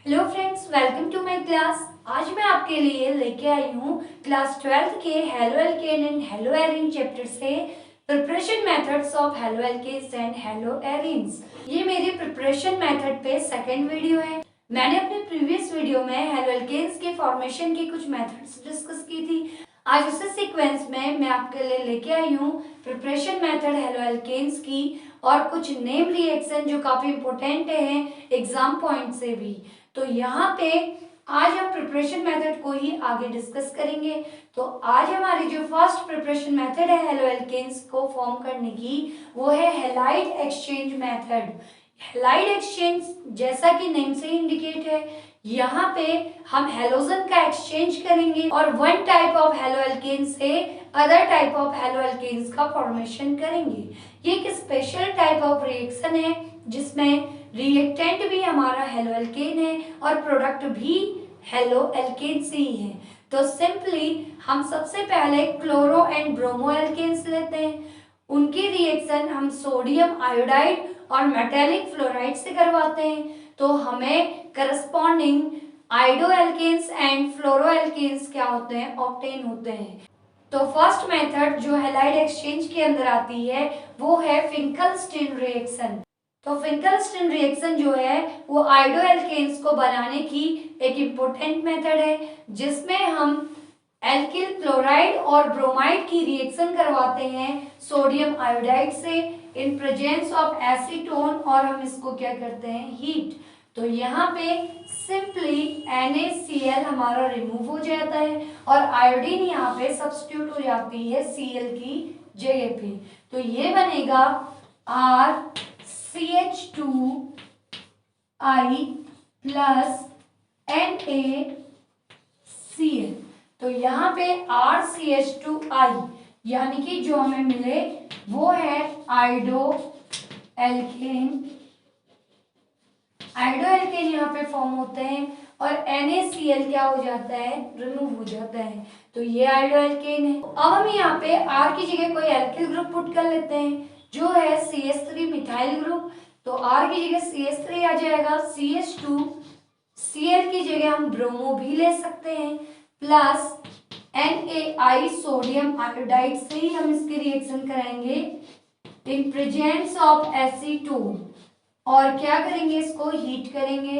Hello friends, welcome to my class. आज मैं आपके लिए लेके आई हूँ क्लास 12th के haloalkane and haloarene chapter से preparation methods of haloalkanes and haloarenes. ये मेरी प्रिपरेशन मेथड पे सेकंड वीडियो है। मैंने अपने प्रीवियस वीडियो में हेलो एल्केन्स के फॉर्मेशन की कुछ मेथड्स डिस्कस की थी। आज उसी सीक्वेंस में मैं आपके लिए लेके आई हूँ प्रिपरेशन मेथड हेलो एल्केन्स की और कुछ नेम रिएक्शन जो काफी इंपॉर्टेंट है एग्जाम पॉइंट से भी। तो यहाँ पे आज हम प्रिपरेशन मेथड को ही आगे डिस्कस करेंगे। तो आज हमारी जो फर्स्ट प्रिपरेशन मेथड है हेलो एल्केन्स को फॉर्म करने की, वो है halide exchange method. Halide exchange जैसा कि नेम से इंडिकेट है, यहाँ पे हम हेलोजन का एक्सचेंज करेंगे और one type of haloalkane से other type of haloalkanes का फॉर्मेशन करेंगे। ये एक स्पेशल टाइप ऑफ रिएक्शन है जिसमें रिएक्टेंट भी हमारा हेलो एल्केन है और प्रोडक्ट भी हेलो एल्केन से ही है। तो सिंपली हम सबसे पहले क्लोरो एंड ब्रोमो एल्केन्स लेते हैं। उनकी रिएक्शन हम सोडियम आयोडाइड और मेटेलिक फ्लोराइड से करवाते हैं, तो हमें corresponding iodo alkanes and fluoro alkanes क्या होते हैं, ऑब्टेन होते हैं। तो फर्स्ट मेथड जो हैलाइड एक्सचेंज के अंदर आती है वो है फिंकलस्टीन रिएक्शन। तो फिंकलस्टीन रिएक्शन जो है वो आइडो एल्केन्स को बनाने की एक इम्पोर्टेंट मेथड है, जिसमें हम एल्किल क्लोराइड और ब्रोमाइड की रिएक्शन करवाते हैं सोडियम आयोडाइड से इन प्रेजेंस ऑफ एसीटोन, और हम इसको क्या करते हैं, हीट। तो यहाँ पे सिंपली NaCl हमारा रिमूव हो जाता है और आयोडीन यहाँ पे सब्स्टिट्यूट हो जाती है Cl की जगह पे। तो ये बनेगा RCH2I प्लस NaCl। तो यहाँ पे RCH2I यानी कि जो हमें मिले वो है आइडो एल्केन। आइडो एल्केन यहाँ पे फॉर्म होते हैं और NaCl क्या हो जाता है, रिमूव हो जाता है। तो ये आइडो एल्केन है। अब हम यहाँ पे R की जगह कोई एल्किल ग्रुप पुट कर लेते हैं जो है CH3 मिथाइल ग्रुप। तो R की जगह CH3 आ जाएगा, CH2 Cl की जगह हम ब्रोमो भी ले सकते हैं प्लस NaI सोडियम आयोडाइड से ही हम इसकी रिएक्शन कराएंगे इन प्रेजेंस ऑफ एसीटोन, और क्या करेंगे, इसको हीट करेंगे।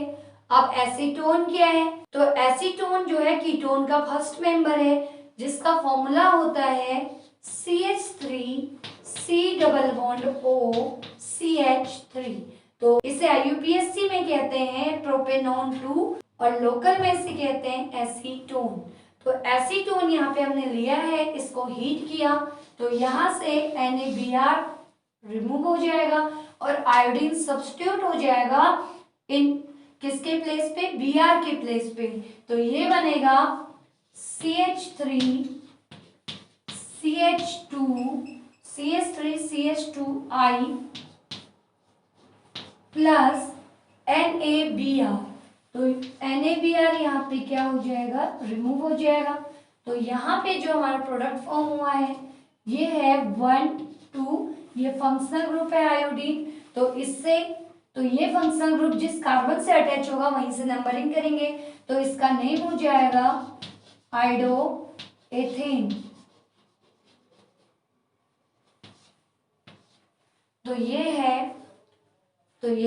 अब एसीटोन क्या है, तो एसीटोन जो है कीटोन का फर्स्ट मेंबर है जिसका फॉर्मूला होता है CH3C double bond O CH3। तो इसे IUPAC में कहते हैं प्रोपेनॉन 2 और लोकल में इसे कहते हैं एसीटोन। तो एसीटोन यहाँ पे हमने लिया है, इसको हीट किया तो यहाँ से NaBr रिमूव हो जाएगा और आयोडीन सब्स्टिट्यूट हो जाएगा इन किसके प्लेस पे, Br के प्लेस पे। तो ये बनेगा CH3 CH2 CH3 CH2I plus NaBr। तो NaBr यहाँ पे क्या हो जाएगा, रिमूव हो जाएगा। तो यहाँ पे जो हमारा प्रोडक्ट फॉर्म हुआ है ये है 1 2, ये फंक्शनल ग्रुप है आयोडीन। तो इससे तो ये फंक्शनल ग्रुप जिस कार्बन से अटैच होगा वहीं से नंबरिंग करेंगे, तो इसका नेम हो जाएगा आइडो एथेन। तो ये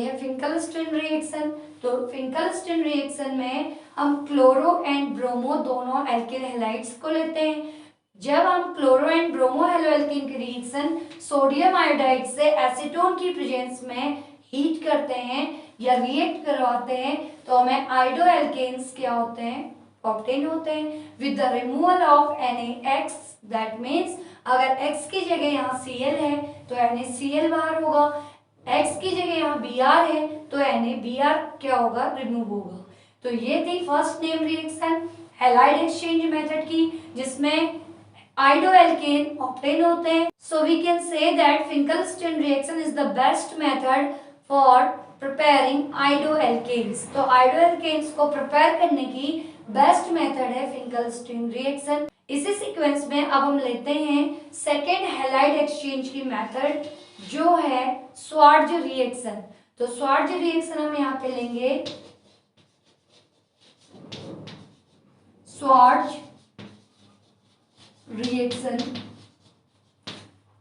है फिंकलस्टीन रिएक्शन। तो फिंकलस्टीन रिएक्शन में हम क्लोरो एंड ब्रोमो दोनों एल्किल हैलाइड्स को लेते हैं। जब हम chloro and bromo hello alkene की रिएक्शन सोडियम आयोडाइड से एसीटोन की प्रेजेंस में हीट करते हैं या रिएक्ट करवाते हैं, तो हमें आइडो एल्केन्स क्या होते हैं, ऑब्टेन होते हैं with the removal of NaX। That means अगर X की जगह यहाँ Cl है तो NaCl बाहर होगा, X की जगह यहाँ Br है तो NaBr क्या होगा, रिमूव होगा। तो ये थी first name reaction halide exchange method की, जिसमें आइडो एल्केन ऑब्टेन होते हैं। So we can say that Finkelstein reaction is the best method for preparing iodo alkanes. तो आइडो एल्केन्स को प्रिपेयर करने की बेस्ट मेथड है फिंकलस्टीन रिएक्शन। इसी सीक्वेंस में अब हम लेते हैं सेकेंड हैलाइड एक्सचेंज की मेथड जो है स्वार्ज रिएक्शन। तो स्वार्ज रिएक्शन हम यहाँ पे लेंगे स्वार्ज रिएक्शन।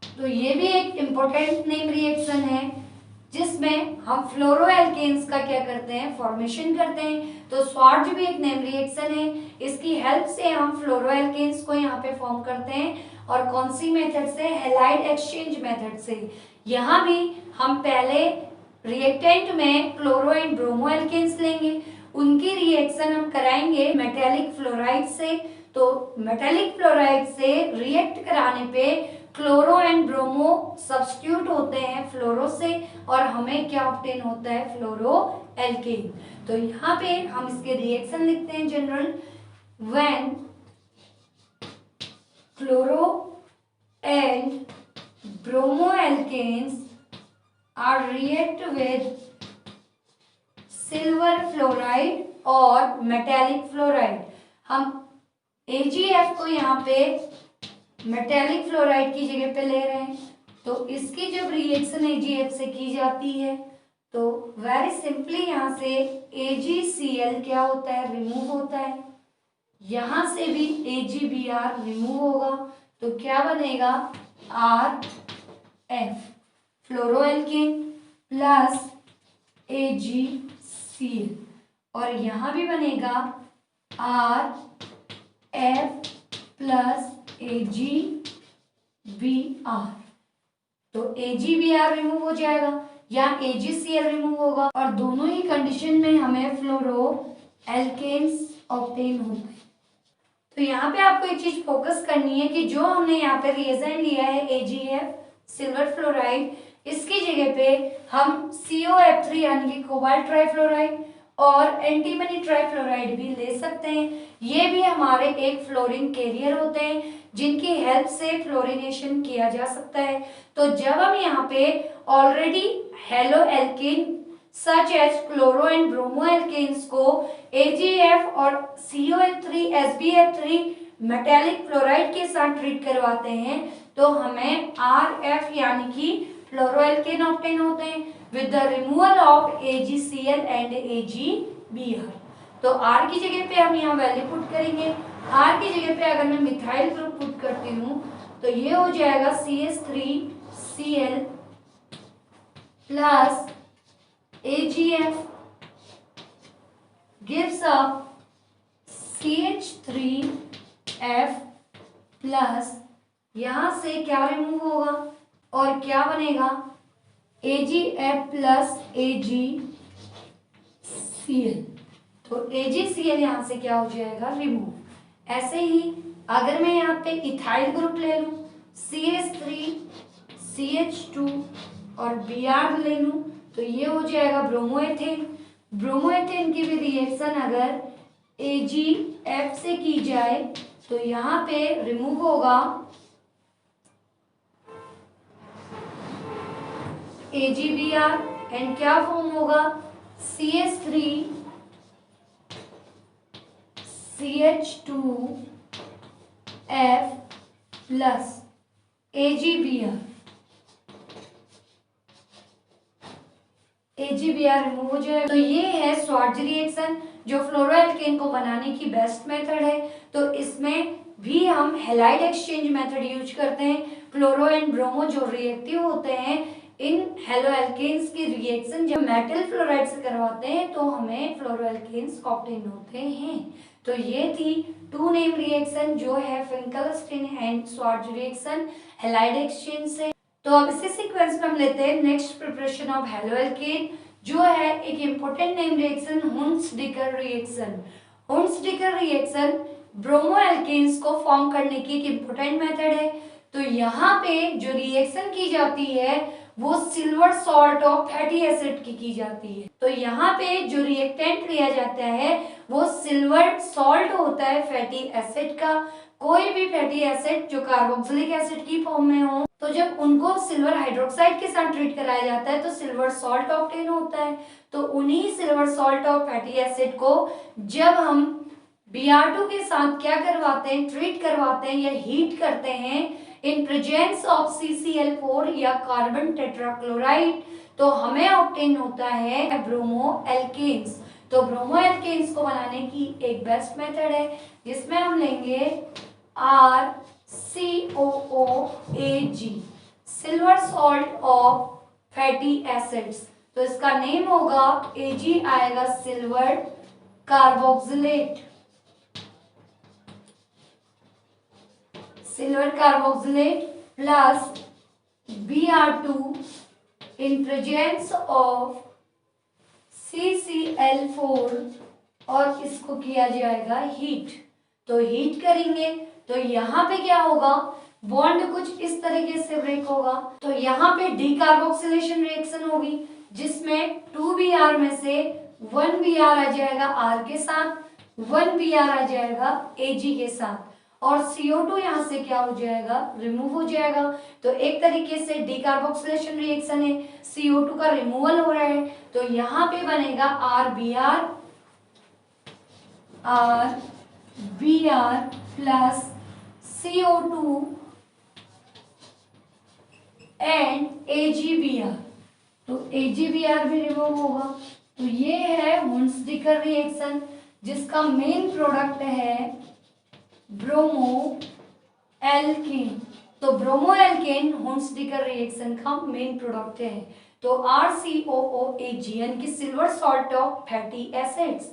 तो ये भी एक इम्पोर्टेंट नेम रिएक्शन है जिसमें हम फ्लोरोएल्केन्स का क्या करते हैं, फॉर्मेशन करते हैं। तो स्वार्ज भी एक नेम रिएक्शन है, इसकी हेल्प से हम फ्लोरोएल्केन्स को यहाँ पे फॉर्म करते हैं। और कौन सी मेथड से, हैलाइड एक्सचेंज मेथड से। यहाँ भी हम पहले रिएक्टेंट में क्लोरो एंड ब्रोमो एल्केन्स लेंगे, उनकी रिएक्शन हम कराएंगे मेटेलिक फ्लोराइड से। तो मेटेलिक फ्लोराइड से रिएक्ट कराने पे क्लोरो एंड ब्रोमो सब्स्टिट्यूट होते हैं फ्लोरो से और हमें क्या ऑब्टेन होता है, फ्लोरो एल्केन। तो यहाँ पे हम इसके रिएक्शन लिखते हैं general, when chloro and bromo alkanes are react with silver fluoride और मेटेलिक फ्लोराइड। हम AgF को यहाँ पे मेटेलिक फ्लोराइड की जगह पे ले रहे हैं। तो इसकी जब रिएक्शन AgF से की जाती है तो वेरी सिंपली यहाँ से AgCl क्या होता है, रिमूव होता है। यहाँ से भी AgBr रिमूव होगा तो क्या बनेगा, RF फ्लोरोएल्केन प्लस AgCl और यहाँ भी बनेगा RF प्लस AgBr। तो AgBr रिमूव हो जाएगा या AgCl रिमूव होगा और दोनों ही कंडीशन में हमें फ्लोरोएल्केन्स ऑब्टेन होते हैं। तो यहाँ पे आपको एक चीज फोकस करनी है कि जो हमने यहाँ पे रिएजेंट लिया है AgF सिल्वर फ्लोराइड, इसकी जगह पे हम COF3 यानी कि कोबाल्ट ट्राइफ्लोराइड और एंटीमनी ट्राइफ्लोराइड भी ले सकते हैं। ये भी हमारे एक फ्लोरीन कैरियर होते हैं जिनकी हेल्प से फ्लोरिनेशन किया जा सकता है। तो जब हम यहाँ पे already halo alkane such as chloro and bromo alkanes को AgF और COF3 SbF3 मेटेलिक फ्लोराइड के साथ ट्रीट करवाते हैं तो हमें RF यानी कि फ्लोरोएल्केन ऑब्टेन होते हैं with the removal of AgCl and AgBr। तो R की जगह पे हम यहाँ वैल्यू पुट करेंगे। R की जगह पे अगर मैं मिथाइल ग्रुप पुट करती हूँ तो ये हो जाएगा CH3Cl plus AgF gives up CH3F plus यहाँ से क्या रिमूव होगा और क्या बनेगा, AgF प्लस AgCl। तो AgCl यहाँ से क्या हो जाएगा, रिमूव। ऐसे ही अगर मैं यहाँ पे इथाइल ग्रुप ले लूँ CH3CH2 और Br ले लूँ तो ये हो जाएगा ब्रोमोएथेन। ब्रोमोएथेन की भी रिएक्शन अगर AgF से की जाए तो यहाँ पे रिमूव होगा AgBr एंड क्या फॉर्म होगा, CH3CH2F plus AgBr। AgBr remove हो जाएगा। तो ये है स्वार्ज रिएक्शन जो फ्लोरोएल्केन को बनाने की बेस्ट मेथड है। तो इसमें भी हम हैलाइड एक्सचेंज मेथड यूज करते हैं। क्लोरो एंड ब्रोमो जो रिएक्टिव होते हैं इन हेलोएल्केन्स की रिएक्शन जब मेटल फ्लोराइड से करवाते हैं तो हमें फ्लोरोएल्केन्स ऑब्टेन होते हैं। तो ये थी टू नेम रिएक्शन जो है Finkelstein and स्वार्ज reaction halide exchange से। तो अब इसी सीक्वेंस में हम लेते हैं नेक्स्ट प्रिपरेशन ऑफ हेलोएल्केन जो है एक important name reaction Hunsdiecker reaction. Hunsdiecker reaction bromoalkanes को फॉर्म करने की एक इंपॉर्टेंट मेथड है। तो यहाँ पे जो रिएक्शन की जाती है वो silver salt of fatty acid की जाती है। तो यहाँ पे जो रिएक्टेंट लिया जाता है वो सिल्वर सॉल्ट होता है फैटी एसिड का। कोई भी फैटी एसिड जो कार्बोक्सिलिक एसिड की फॉर्म में हो तो जब उनको सिल्वर हाइड्रोक्साइड के साथ ट्रीट कराया जाता है तो सिल्वर सॉल्ट ऑब्टेन होता है। तो उन्हीं silver salt of fatty acid को जब हम Br2 के साथ क्या करवाते हैं, ट्रीट करवाते हैं या हीट करते हैं इन प्रेजेंस ऑफ CCl4 या कार्बन टेट्राक्लोराइड तो हमें ऑब्टेन होता है ब्रोमो एल्केन्स तो ब्रोमो एल्केन्स को बनाने की एक बेस्ट मेथड है जिसमें हम लेंगे RCOOAG, silver salt of fatty acids. तो इसका नेम होगा Ag आएगा silver carboxylate, silver carboxylate plus Br2 in presence of CCl4 और इसको किया जाएगा हीट। तो हीट करेंगे तो यहाँ पे क्या होगा, बॉन्ड कुछ इस तरीके से ब्रेक होगा। तो यहाँ पे डीकार्बोक्सिलेशन रिएक्शन होगी जिसमें 2Br में से 1Br आ जाएगा R के साथ, 1Br आ जाएगा Ag के साथ और CO2 यहाँ से क्या हो जाएगा, रिमूव हो जाएगा। तो एक तरीके से डीकार्बोक्सिलेशन रिएक्शन है, CO2 का रिमूवल हो रहा है। तो यहाँ पे बनेगा RBr plus CO2 and AgBr। तो AgBr भी रिमूव होगा। तो ये है हुंसडिकर रिएक्शन जिसका मेन प्रोडक्ट है ब्रोमो एल्केन। तो ब्रोमो एल्केन हुंसडिकर रिएक्शन का मेन प्रोडक्ट है। तो RCOOAG यानी कि silver salt of fatty acids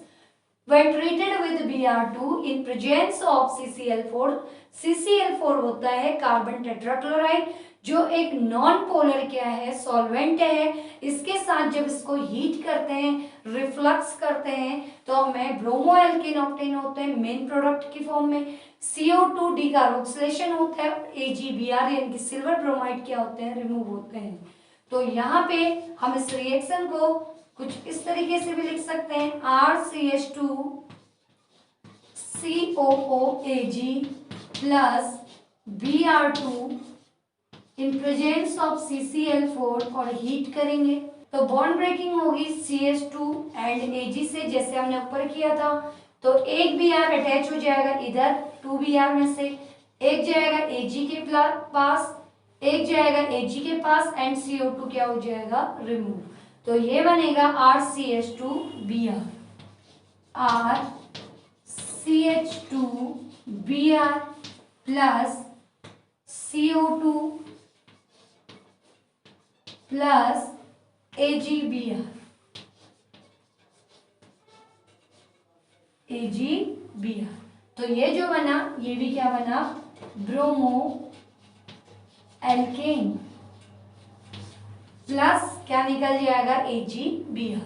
when treated with Br2 in presence of CCl4, CCl4 होता है कार्बन टेट्राक्लोराइड जो एक नॉन पोलर क्या है, सॉल्वेंट है। इसके साथ जब इसको हीट करते हैं, रिफ्लक्स करते हैं तो हमें ब्रोमो एल्केन ऑब्टेन होते हैं मेन प्रोडक्ट की फॉर्म में। CO2 डीकार्बोक्सिलेशन होता है, AgBr यानी कि सिल्वर ब्रोमाइड क्या होते हैं, रिमूव होते हैं। तो यहाँ पे हम इस रिएक्शन को कुछ इस तरीके से भी लिख सकते हैं, RCH2COOAG plus Br2 in presence of CCl4 और हीट करेंगे तो बॉन्ड ब्रेकिंग होगी CH2 एंड Ag से, जैसे हमने ऊपर किया था। तो एक Br अटैच हो जाएगा इधर 2Br में से, एक जाएगा Ag के पास, एक जाएगा Ag के पास एंड CO2 क्या हो जाएगा, रिमूव। तो ये बनेगा RCH2Br, RCH2Br plus CO2 plus AgBr, AgBr। तो ये जो बना ये भी क्या बना, ब्रोमो एल्केन प्लस क्या निकल जाएगा, AgBr।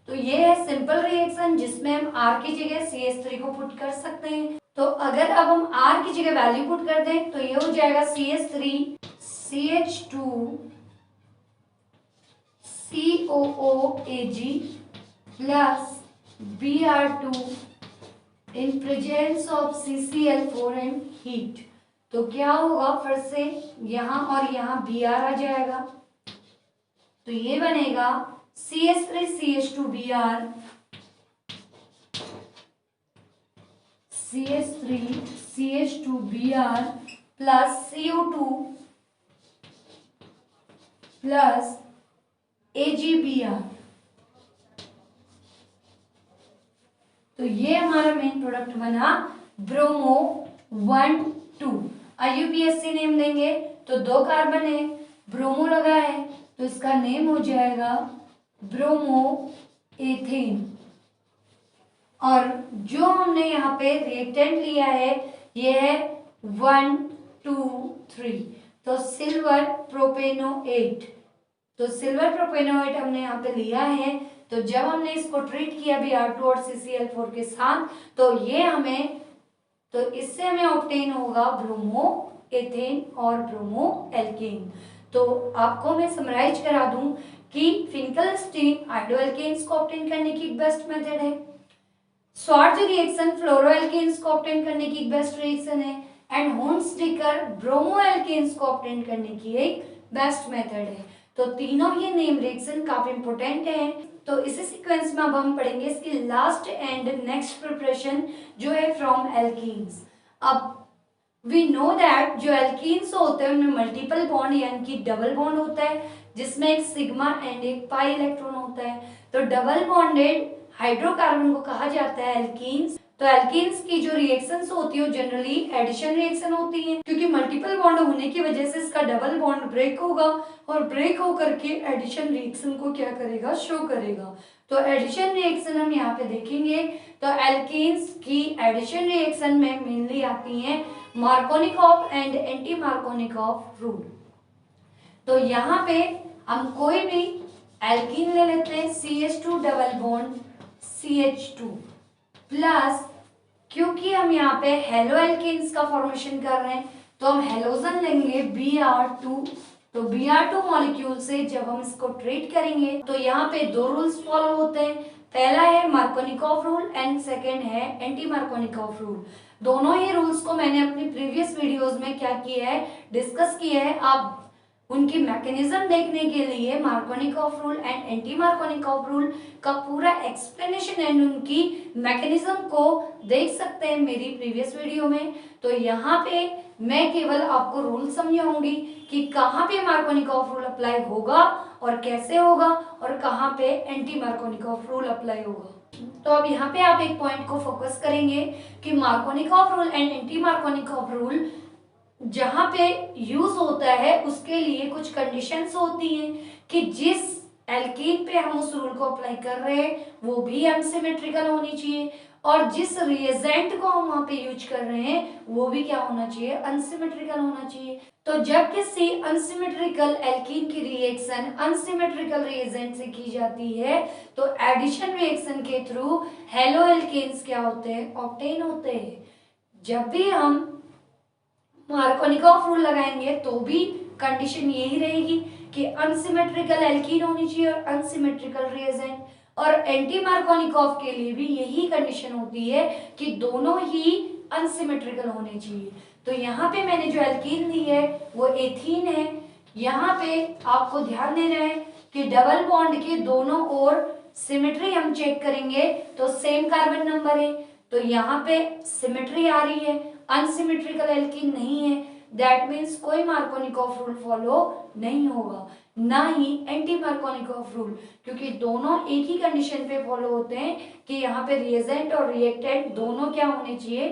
तो ये है सिंपल रिएक्शन जिसमें हम R की जगह CH3 को पुट कर सकते हैं। तो अगर अब हम R की जगह वैल्यू पुट कर दें तो ये हो जाएगा CH3COOAG plus Br2 in presence of CCl4 and heat. तो क्या होगा, फिर से यहाँ और यहाँ Br आ जाएगा तो ये बनेगा CH3CH2Br, CH3CH2Br plus CO2 plus AgBr। तो ये हमारा मेन प्रोडक्ट बना ब्रोमो 1,2। IUPAC नेम देंगे तो 2 कार्बन है, ब्रोमो लगा है तो इसका नेम हो जाएगा ब्रोमो एथेन। और जो हमने यहाँ पे रिएक्टेंट लिया है ये है 1, 2, 3, तो सिल्वर प्रोपेनोएट। तो सिल्वर प्रोपेनोएट हमने यहाँ पे लिया है। तो जब हमने इसको ट्रीट किया Br2 और CCl4 के साथ तो ये हमें, तो इससे हमें ऑब्टेन होगा ब्रोमो एथेन और ब्रोमो एल्केन। तो आपको मैं समराइज करा दूं कि फिंकलस्टीन आइडोएल्केन्स को ऑब्टेन करने की बेस्ट मेथड है, स्वार्ज रिएक्शन फ्लोरोएल्केन्स को ऑब्टेन करने की बेस्ट रिएक्शन है एंड हुंसडिकर ब्रोमो एल्केन्स को ऑब्टेन करने की एक बेस्ट मेथड है। तो तीनों ही नेम रिएक्शन काफी इंपॉर्टेंट है। तो इसी सीक्वेंस में अब हम पढ़ेंगे इसकी लास्ट एंड नेक्स्ट प्रिपरेशन जो है फ्रॉम एल्कीन्स। अब वी नो दैट जो एल्कीन्स होते हैं उनमें मल्टीपल बॉन्ड यानी कि डबल बॉन्ड होता है जिसमें एक सिग्मा एंड एक पाई इलेक्ट्रॉन होता है। तो डबल बॉन्डेड हाइड्रोकार्बन को कहा जाता है एल्कीन्स। तो एल्कीन्स की जो रिएक्शंस होती है वो जनरली एडिशन रिएक्शन होती है, क्योंकि मल्टीपल बॉन्ड होने की वजह से इसका डबल बॉन्ड ब्रेक होगा और ब्रेक होकर के एडिशन रिएक्शन को क्या करेगा, शो करेगा। तो एडिशन रिएक्शन हम यहाँ पे देखेंगे। तो एल्कीन्स की एडिशन रिएक्शन में मेनली आती है Markovnikov and anti Markovnikov rule. तो यहाँ पे हम कोई भी एल्कीन ले लेते हैं, CH2 double bond CH2 plus, क्योंकि हम यहाँ पे हेलो एल्कीन्स का फॉर्मेशन कर रहे हैं तो हम हेलोजन लेंगे Br2। तो Br2 मॉलिक्यूल से जब हम इसको ट्रीट करेंगे तो यहाँ पे दो रूल्स फॉलो होते हैं। पहला है मार्कोनिकॉफ रूल एंड सेकेंड है एंटी मार्कोनिकॉफ रूल। दोनों ही रूल्स को मैंने अपनी प्रीवियस वीडियोस में क्या किया है, डिस्कस किया है। आप उनकी मैकेनिज्म देखने के लिए Markovnikov rule and anti Markovnikov rule का पूरा एक्सप्लेनेशन एंड उनकी मैकेनिज्म को देख सकते हैं मेरी प्रीवियस वीडियो में। तो यहाँ पे मैं केवल आपको रूल समझाऊंगी कि कहाँ पे मार्कोनिकॉफ रूल अप्लाई होगा और कैसे होगा और कहाँ पे एंटी मार्कोनिकॉफ रूल अप्लाई होगा। तो अब यहाँ पे आप एक पॉइंट को फोकस करेंगे कि Markovnikov rule and anti Markovnikov rule जहां पे यूज होता है उसके लिए कुछ कंडीशंस होती हैं कि जिस एल्कीन पे हम उस रूल को अप्लाई कर रहे हैं वो भी अनसिमेट्रिकल होनी चाहिए और जिस रिएजेंट को हम वहां पे यूज कर रहे हैं वो भी क्या होना चाहिए, अनसिमेट्रिकल होना चाहिए। तो जब किसी अनसिमेट्रिकल एल्कीन की रिएक्शन अनसिमेट्रिकल रिएजेंट से की जाती है तो एडिशन रिएक्शन के थ्रू हेलो एल्कीन्स क्या होते हैं, ऑब्टेन होते हैं। जब भी हम मार्कोनिकॉफ रूल लगाएंगे तो भी कंडीशन यही रहेगी कि अनसिमेट्रिकल एल्कीन होनी चाहिए और अनसिमेट्रिकल रिएजेंट, और एंटी मार्कोनिकॉफ के लिए भी यही कंडीशन होती है कि दोनों ही अनसिमेट्रिकल होने चाहिए। तो यहाँ पे मैंने जो एल्कीन दी है वो एथीन है। यहाँ पे आपको ध्यान देना है कि डबल बॉन्ड के दोनों ओर सिमेट्री हम चेक करेंगे तो सेम कार्बन नंबर है, तो यहाँ पे सिमेट्री आ रही है, अनसिमेट्रिकल एल्कीन नहीं है। दैट मीन्स कोई मार्कोनिकॉफ रूल फॉलो नहीं होगा, ना ही एंटी मार्कोनिकॉफ रूल, क्योंकि दोनों एक ही कंडीशन पे फॉलो होते हैं कि यहाँ पे रिएजेंट और रिएक्टेंट दोनों क्या होने चाहिए,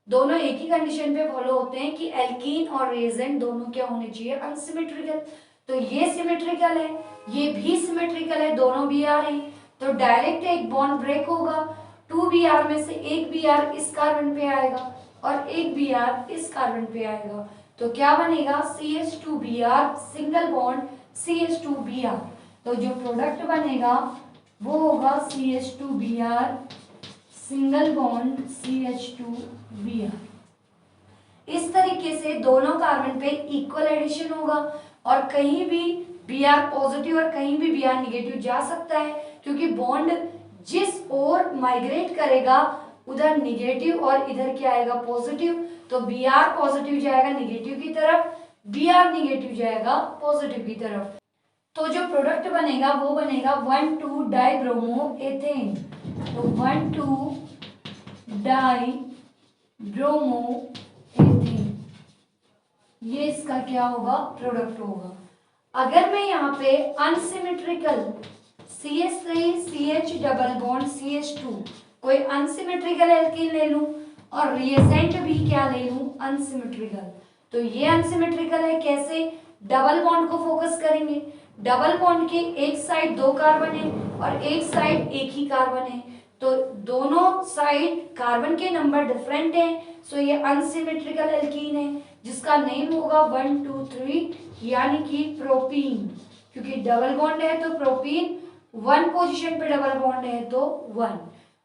दोनों एक ही कंडीशन पे फॉलो होते हैं कि एल्कीन और रिएजेंट दोनों क्या होने चाहिए, अनसिमेट्रिकल। तो ये सिमेट्रिकल है, ये भी सिमेट्रिकल है, दोनों Br है, तो डायरेक्ट एक बॉन्ड ब्रेक होगा। 2 Br में से एक Br इस कार्बन पे आएगा और एक Br इस कार्बन पे आएगा, तो क्या बनेगा, CH2Br सिंगल बॉन्ड CH2Br। तो जो प्रोडक्ट बनेगा वो होगा CH2Br सिंगल बॉन्ड CH2Br। इस तरीके से दोनों कार्बन पे इक्वल एडिशन होगा और कहीं भी Br पॉजिटिव और कहीं भी Br निगेटिव जा सकता है, क्योंकि बॉन्ड जिस ओर माइग्रेट करेगा उधर निगेटिव और इधर क्या आएगा, पॉजिटिव। तो Br पॉजिटिव जाएगा निगेटिव की तरफ, Br निगेटिव जाएगा पॉजिटिव की तरफ। तो जो प्रोडक्ट बनेगा वो बनेगा 1,2 डाइब्रोमो एथेन। तो 1,2 डाइब्रोमो एथेन, ये इसका क्या होगा, प्रोडक्ट होगा। अगर मैं यहाँ पे unsymmetrical CH3 CH double bond CH2 कोई अनसिमेट्रिकल एल्कीन ले लूं और रिएजेंट भी क्या ले लूं, अनसिमेट्रिकल, तो ये अनसिमेट्रिकल है। कैसे, डबल बॉन्ड को फोकस करेंगे। डबल बॉन्ड के एक साइड 2 कार्बन है और एक साइड एक ही कार्बन है, तो दोनों साइड कार्बन के नंबर डिफरेंट हैं, सो ये अनसिमेट्रिकल एल्कीन है जिसका नेम होगा 1 2 3, यानी कि प्रोपीन, क्योंकि डबल बॉन्ड है तो प्रोपीन, 1 पोजीशन पे डबल बॉन्ड है तो 1।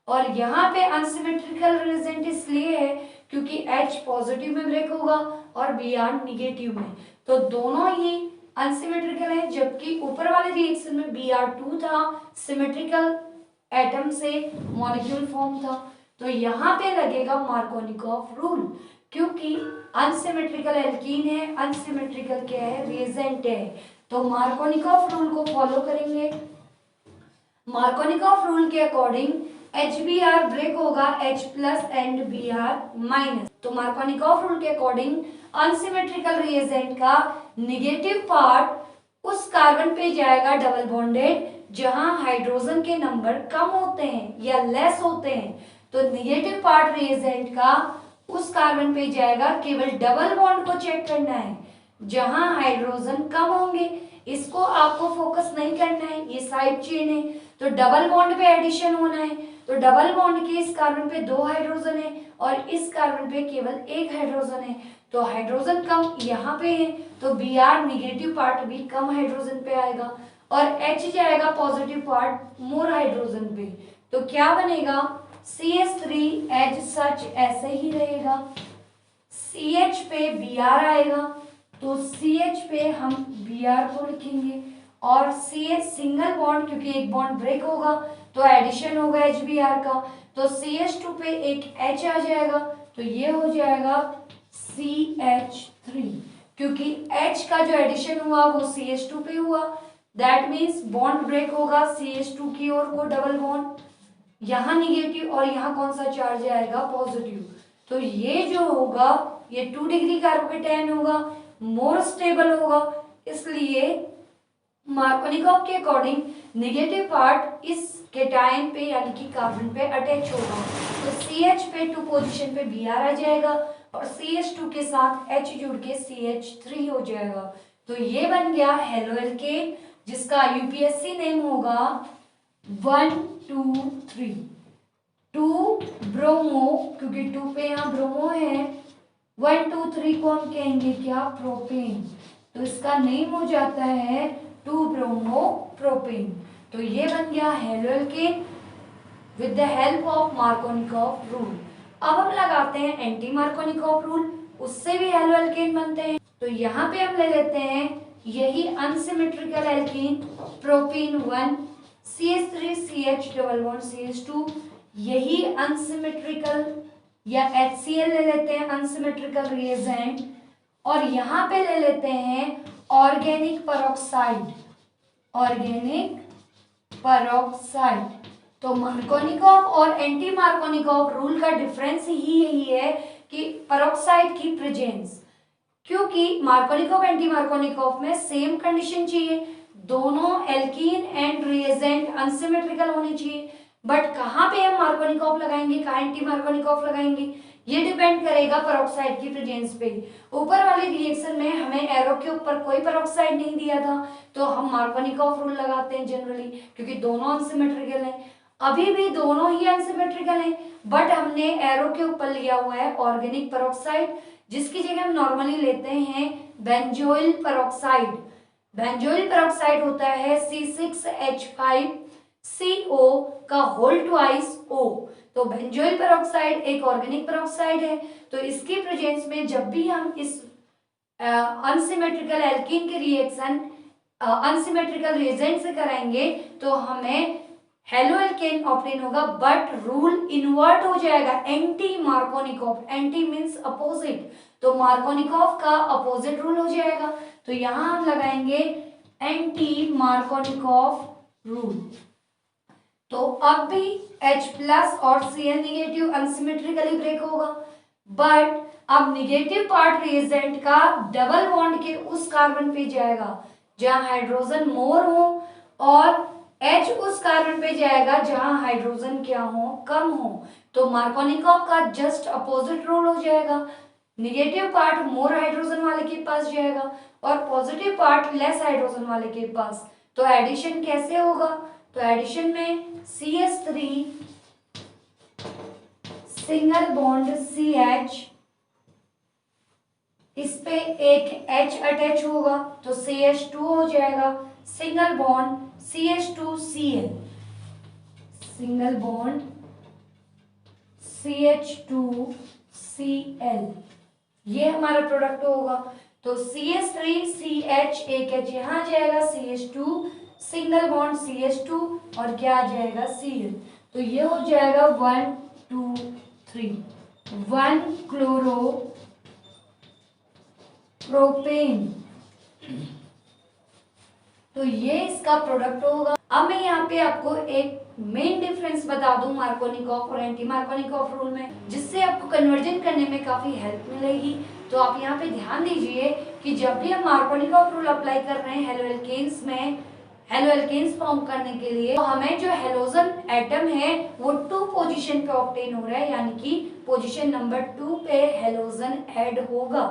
और यहाँ पे अनसिमेट्रिकल रिएजेंट इसलिए है क्योंकि H पॉजिटिव में ब्रेक होगा और Br निगेटिव में, तो दोनों ही अनसिमेट्रिकल है। जबकि ऊपर वाले रिएक्शन में Br2 था, सिमेट्रिकल एटम से मॉलिक्यूल फॉर्म था, तो यहाँ पे लगेगा मार्कोनिकॉफ रूल, क्योंकि अनसिमेट्रिकल एल्कीन है, अनसिमेट्रिकल क्या है, रिएजेंट है, तो मार्कोनिकॉफ रूल को फॉलो करेंगे। मार्कोनिकॉफ रूल के अकॉर्डिंग HBr ब्रेक होगा H plus and Br minus. तो मार्कोनिकॉफ रूल के अकॉर्डिंग अनसिमेट्रिकल रिएजेंट का निगेटिव पार्ट उस कार्बन पे जाएगा डबल बॉन्डेड जहां हाइड्रोजन के नंबर कम होते हैं या लेस होते हैं, तो निगेटिव पार्ट रिएजेंट का उस कार्बन पे जाएगा। केवल डबल बॉन्ड को चेक करना है जहां हाइड्रोजन कम होंगे, इसको आपको फोकस नहीं करना है, ये साइड चेन है तो डबल बॉन्ड पे एडिशन होना है। तो डबल बॉन्ड के इस कार्बन पे 2 हाइड्रोजन है और इस कार्बन पे केवल 1 हाइड्रोजन है, तो हाइड्रोजन कम यहाँ पे है, तो Br निगेटिव पार्ट भी कम हाइड्रोजन पे आएगा और H जाएगा पॉजिटिव पार्ट मोर हाइड्रोजन पे। तो क्या बनेगा, CH3H सच ऐसे ही रहेगा, CH पे Br आएगा तो CH पे हम Br को लिखेंगे और CH सिंगल बॉन्ड, क्योंकि एक बॉन्ड ब्रेक होगा तो एडिशन होगा HBr का, तो CH2 पे एक H आ जाएगा तो ये हो जाएगा CH3, क्योंकि H का जो एडिशन हुआ वो CH2 पे हुआ, दैट मीन्स बॉन्ड ब्रेक होगा CH2 की ओर को डबल बॉन्ड, यहाँ निगेटिव और यहाँ कौन सा चार्ज आएगा, पॉजिटिव। तो ये जो होगा ये 2 डिग्री कार्बोकेटायन होगा, मोर स्टेबल होगा, इसलिए मार्कोनिकॉफ के अकॉर्डिंग नेगेटिव पार्ट इस केटायन पे यानी कि कार्बन पे अटैच होगा। तो CH पे 2 पोजीशन पे Br आ जाएगा और CH2 के साथ H जुड़ के CH3 हो जाएगा। तो ये बन गया हेलो एल्केन, जिसका यूपीएससी नेम होगा 1 2 3। 2 ब्रोमो, क्योंकि 2 पे यहाँ ब्रोमो है, 1 2 3 को हम कहेंगे क्या, प्रोपेन, तो इसका नेम हो जाता है 2 ब्रोमो प्रोपेन। तो ये बन गया halo alkane with the help of Markovnikov rule. अब हम लगाते हैं एंटी मार्कोनिकॉफ रूल, उससे भी हेलो एल्केन बनते हैं। तो यहाँ पे हम ले लेते हैं यही unsymmetrical alkene, propene 1 CH3 CH double bond CH2, यही अनसिमेट्रिकल या HCl ले लेते हैं अनसिमेट्रिकल रिएजेंट, और यहाँ पे ले लेते हैं ऑर्गेनिक पेरोक्साइड, ऑर्गेनिक पेरोक्साइड। तो मार्कोनिकॉफ और एंटी मार्कोनिकॉफ रूल का डिफरेंस ही यही है कि पेरोक्साइड की प्रेजेंस, क्योंकि मार्कोनिकॉफ एंटी मार्कोनिकॉफ में सेम कंडीशन चाहिए, दोनों एल्कीन एंड रिएजेंट अनसिमेट्रिकल होने चाहिए, बट कहाँ पे हम मार्कोनिकॉफ लगाएंगे, कहाँ एंटी मार्कोनिकॉफ लगाएंगे, ये डिपेंड करेगा पेरोक्साइड की प्रेजेंस पे। ऊपर वाले रिएक्शन में हमें एरो के ऊपर कोई पेरोक्साइड नहीं दिया था तो हम मार्कोनिकॉफ रूल लगाते हैं जनरली, क्योंकि दोनों अनसिमेट्रिकल हैं। अभी भी दोनों ही अनसिमेट्रिकल हैं, बट हमने एरो के ऊपर लिया हुआ है ऑर्गेनिक पेरोक्साइड, जिसकी जगह हम नॉर्मली लेते हैं बेंजोइल पेरोक्साइड। बेंजोइल पेरोक्साइड होता है C6H5CO का होल ट्वाइस O। तो बेंजोइल पेरोक्साइड एक ऑर्गेनिक पेरोक्साइड है, तो इसकी प्रेजेंस में जब भी हम इस अनसिमेट्रिकल एल्कीन के रिएक्शन अनसिमेट्रिकल रिएजेंट से कराएंगे तो हमें हेलो एल्केन ऑप्टेन होगा, बट रूल इन्वर्ट हो जाएगा, anti Markovnikov, anti means opposite, तो मार्कोनिकॉफ का अपोजिट रूल हो जाएगा। तो यहां हम लगाएंगे एंटी मार्कोनिकॉफ रूल। तो अब भी H प्लस और Cl निगेटिव अनसिमेट्रिकली ब्रेक होगा, बट अब निगेटिव पार्ट रिएजेंट का डबल बॉन्ड के उस कार्बन पे जाएगा जहां हाइड्रोजन मोर हो और H उस कार्बन पे जाएगा जहां हाइड्रोजन क्या हो, कम हो। तो मार्कोनिकॉफ का जस्ट अपोजिट रूल हो जाएगा, निगेटिव पार्ट मोर हाइड्रोजन वाले के पास जाएगा और पॉजिटिव पार्ट लेस हाइड्रोजन वाले के पास। तो एडिशन कैसे होगा, तो एडिशन में CH3 सिंगल बॉन्ड CH, इस पे एक H अटैच होगा तो CH2 हो जाएगा, single bond CH2Cl, single bond CH2Cl, ये हमारा प्रोडक्ट होगा। तो CH3CH एक H यहाँ जाएगा, CH2 सिंगल बॉन्ड CH2 और क्या आ जाएगा Cl, तो ये हो जाएगा 1 2 3 1 क्लोरो प्रोपेन। तो ये इसका प्रोडक्ट होगा। अब मैं यहाँ पे आपको एक मेन डिफरेंस बता दूं मार्कोनिकॉफ और एंटी मार्कोनिकॉफ रूल में, जिससे आपको कन्वर्जन करने में काफी हेल्प मिलेगी। तो आप यहाँ पे ध्यान दीजिए कि जब भी हम मार्कोनिकॉफ रूल अप्लाई कर रहे हैं हेलो एल्केन्स में, हेलो एल्केन्स फॉर्म करने के लिए तो हमें जो हेलोजन एटम है वो 2 पोजीशन पे ऑब्टेन हो रहा है, यानी कि पोजीशन नंबर 2 पे हेलोजन ऐड होगा।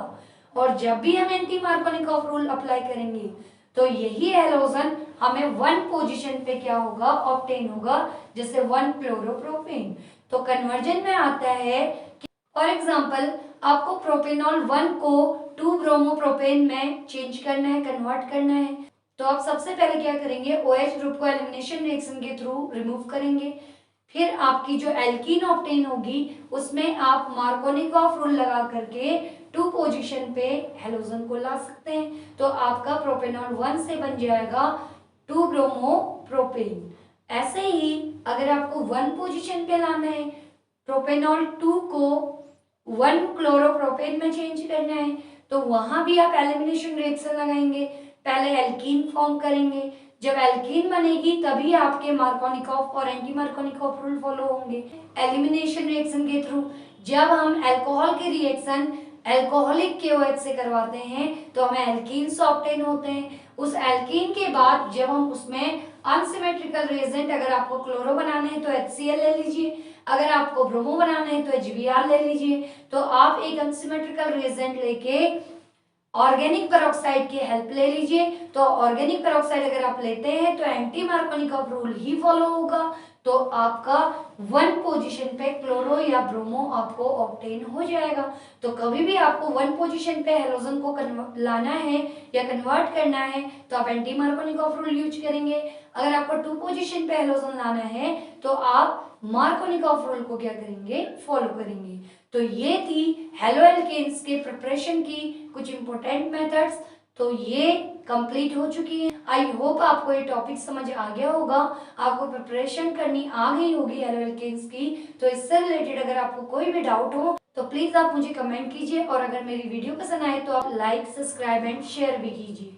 और जब भी हम एंटी मार्कोनिकॉफ रूल अप्लाई करेंगे तो यही हेलोजन हमें 1 पोजीशन पे क्या होगा, ऑब्टेन होगा, जैसे 1 क्लोरोप्रोपेन। तो कन्वर्जन में आता है कि फॉर एग्जांपल आपको प्रोपेनॉल 1 को 2 ब्रोमोप्रोपेन में चेंज करना है, कन्वर्ट करना है। तो आप सबसे पहले क्या करेंगे, OH ग्रुप को एलिमिनेशन रिएक्शन के थ्रू रिमूव करेंगे। फिर आपकी जो एल्कीन ऑब्टेन होगी उसमें आप मार्कोनिकॉफ रूल लगा करके 2 पोजीशन पे हेलोजन को ला सकते हैं। तो आपका प्रोपेनॉल 1 से बन जाएगा 2 ब्रोमोप्रोपेन। ऐसे ही अगर आपको 1 पोजीशन पे लाना है, प्रोपेनॉल 2 को 1 क्लोरोप्रोपेन में चेंज करना है, तो वहां भी आप एलिमिनेशन रिएक्शन लगाएंगे। पहले एल्कीन फॉर्म करेंगे, जब एल्कीन बनेगी तभी आपके मार्कोनिकॉफ और एंटी मार्कोनिकॉफ रूल फॉलो होंगे एलिमिनेशन रिएक्शन के थ्रू। जब हम अल्कोहल के रिएक्शन अल्कोहलिक KOH से करवाते हैं तो हमें एल्कीन्स ऑब्टेन होते हैं। उस एल्कीन के बाद जब हम उसमें अनसिमेट्रिकल रिएजेंट, अगर आपको क्लोरो बनाना है तो HCl ले लीजिए, अगर आपको ब्रोमो बनाना है तो HBr ले लीजिए। तो आप एक अनसिमेट्रिकल रिएजेंट लेके ऑर्गेनिक पेरोक्साइड की हेल्प ले लीजिए। तो ऑर्गेनिक पेरोक्साइड अगर आप लेते हैं तो एंटी मार्कोनिकॉफ रूल ही फॉलो होगा। तो आपका 1 पोजीशन पे क्लोरो या ब्रोमो आपको ऑब्टेन हो जाएगा। तो कभी भी आपको 1 पोजीशन पे हेलोजन को लाना है या कन्वर्ट करना है तो आप एंटी मार्कोनिकॉफ रूल यूज करेंगे। अगर आपको 2 पोजीशन पे हेलोजन लाना है तो आप मार्कोनिकॉफ रूल को क्या करेंगे, फॉलो करेंगे। तो ये थी हेलो एल्केन्स के प्रिपरेशन की कुछ इंपॉर्टेंट मेथड्स। तो ये कंप्लीट हो चुकी है। आई होप आपको ये टॉपिक समझ आ गया होगा, आपको प्रिपरेशन करनी आ गई होगी हेलो एल्केन्स की। तो इससे रिलेटेड अगर आपको कोई भी डाउट हो तो प्लीज आप मुझे कमेंट कीजिए, और अगर मेरी वीडियो पसंद आए तो आप लाइक, सब्सक्राइब एंड शेयर भी कीजिए।